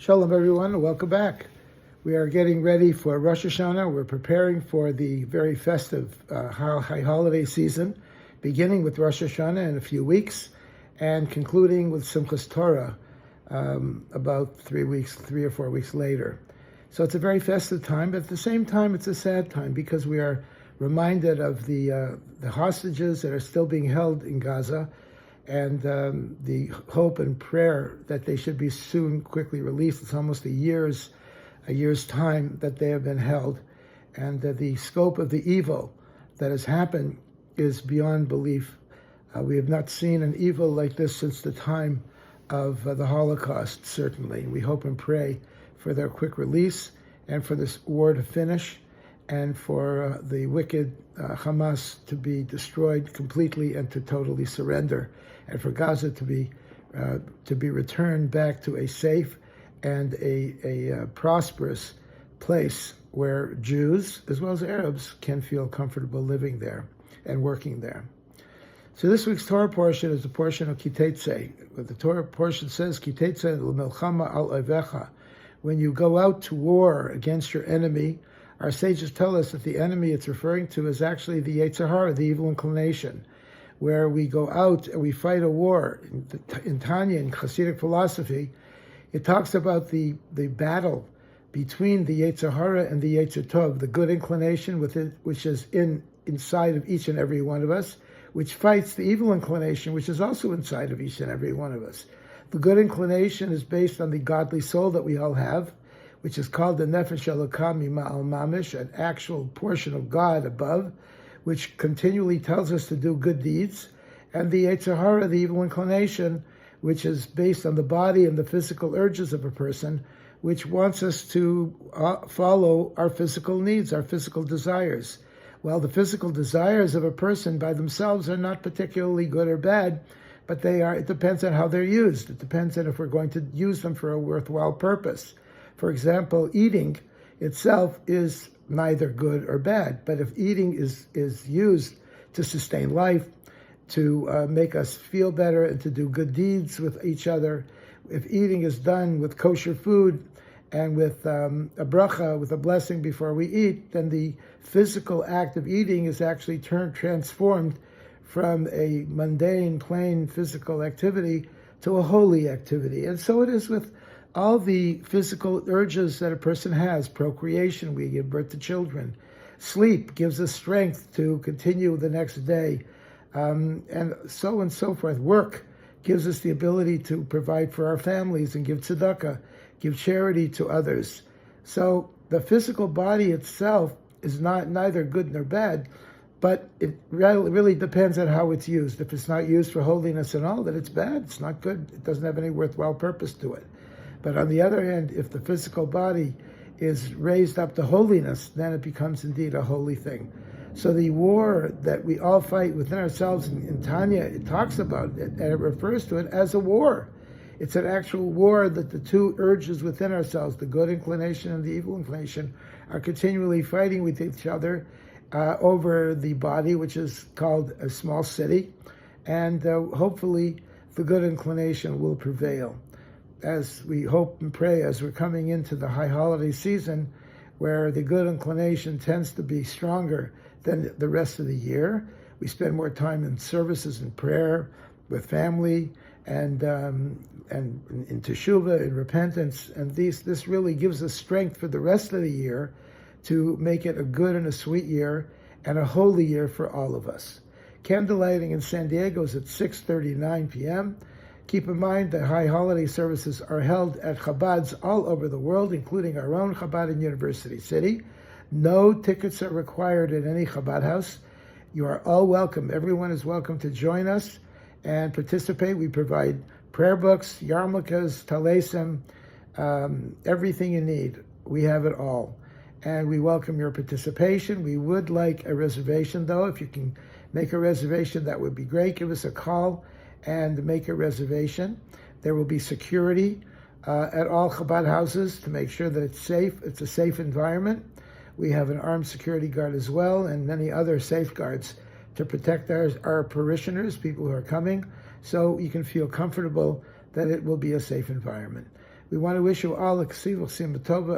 Shalom, everyone. Welcome back. We are getting ready for Rosh Hashanah. We're preparing for the very festive high holiday season, beginning with Rosh Hashanah in a few weeks, and concluding with Simchas Torah about 3 or 4 weeks later. So it's a very festive time, but at the same time, it's a sad time because we are reminded of the hostages that are still being held in Gaza, and the hope and prayer that they should be soon quickly released. It's almost a year's time that they have been held, and the scope of the evil that has happened is beyond belief. We have not seen an evil like this since the time of the Holocaust, certainly. We hope and pray for their quick release and for this war to finish and for the wicked Hamas to be destroyed completely and to totally surrender, and for Gaza to be returned back to a safe and a prosperous place where Jews as well as Arabs can feel comfortable living there and working there. So this week's Torah portion is the portion of Kitetze. The Torah portion says, Kitetze l'melchama al oivecha. When you go out to war against your enemy, our sages tell us that the enemy it's referring to is actually the Yetzer Hara, the evil inclination, where we go out and we fight a war. In Tanya, in Hasidic philosophy, it talks about the battle between the Yetzer Hara and the Yetzer Tov, the good inclination which is inside of each and every one of us, which fights the evil inclination, which is also inside of each and every one of us. The good inclination is based on the godly soul that we all have, which is called the Nefesh Elokah Mima'al Mamish, an actual portion of God above, which continually tells us to do good deeds, and the Yetzer Hara, the evil inclination, which is based on the body and the physical urges of a person, which wants us to follow our physical needs, our physical desires. Well, the physical desires of a person by themselves are not particularly good or bad, but it depends on how they're used. It depends on if we're going to use them for a worthwhile purpose. For example, eating itself is neither good or bad, but if eating is used to sustain life, to make us feel better and to do good deeds with each other, if eating is done with kosher food and with a bracha, with a blessing before we eat, then the physical act of eating is actually transformed from a mundane, plain physical activity to a holy activity. And so it is with all the physical urges that a person has. Procreation, we give birth to children. Sleep gives us strength to continue the next day, and so forth. Work gives us the ability to provide for our families and give tzedakah, give charity to others. So the physical body itself is neither good nor bad, but it really depends on how it's used. If it's not used for holiness and all, then it's bad. It's not good. It doesn't have any worthwhile purpose to it. But on the other hand, if the physical body is raised up to holiness, then it becomes indeed a holy thing. So the war that we all fight within ourselves, in Tanya, it talks about it, and it refers to it as a war. It's an actual war that the two urges within ourselves, the good inclination and the evil inclination, are continually fighting with each other over the body, which is called a small city, and hopefully the good inclination will prevail. As we hope and pray as we're coming into the high holiday season, where the good inclination tends to be stronger than the rest of the year. We spend more time in services and prayer with family and in teshuvah, in repentance, and this really gives us strength for the rest of the year to make it a good and a sweet year and a holy year for all of us. Candlelighting in San Diego is at 6:39 p.m. Keep in mind that high holiday services are held at Chabads all over the world, including our own Chabad in University City. No tickets are required at any Chabad house. You are all welcome. Everyone is welcome to join us and participate. We provide prayer books, yarmulkes, talesim, everything you need. We have it all. And we welcome your participation. We would like a reservation, though. If you can make a reservation, that would be great. Give us a call and make a reservation. There will be security at all Chabad houses to make sure that it's safe. It's a safe environment. We have an armed security guard as well, and many other safeguards to protect our parishioners, people who are coming, so you can feel comfortable that it will be a safe environment. We want to wish you all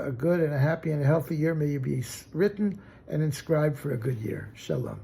a good and a happy and a healthy year. May you be written and inscribed for a good year. Shalom.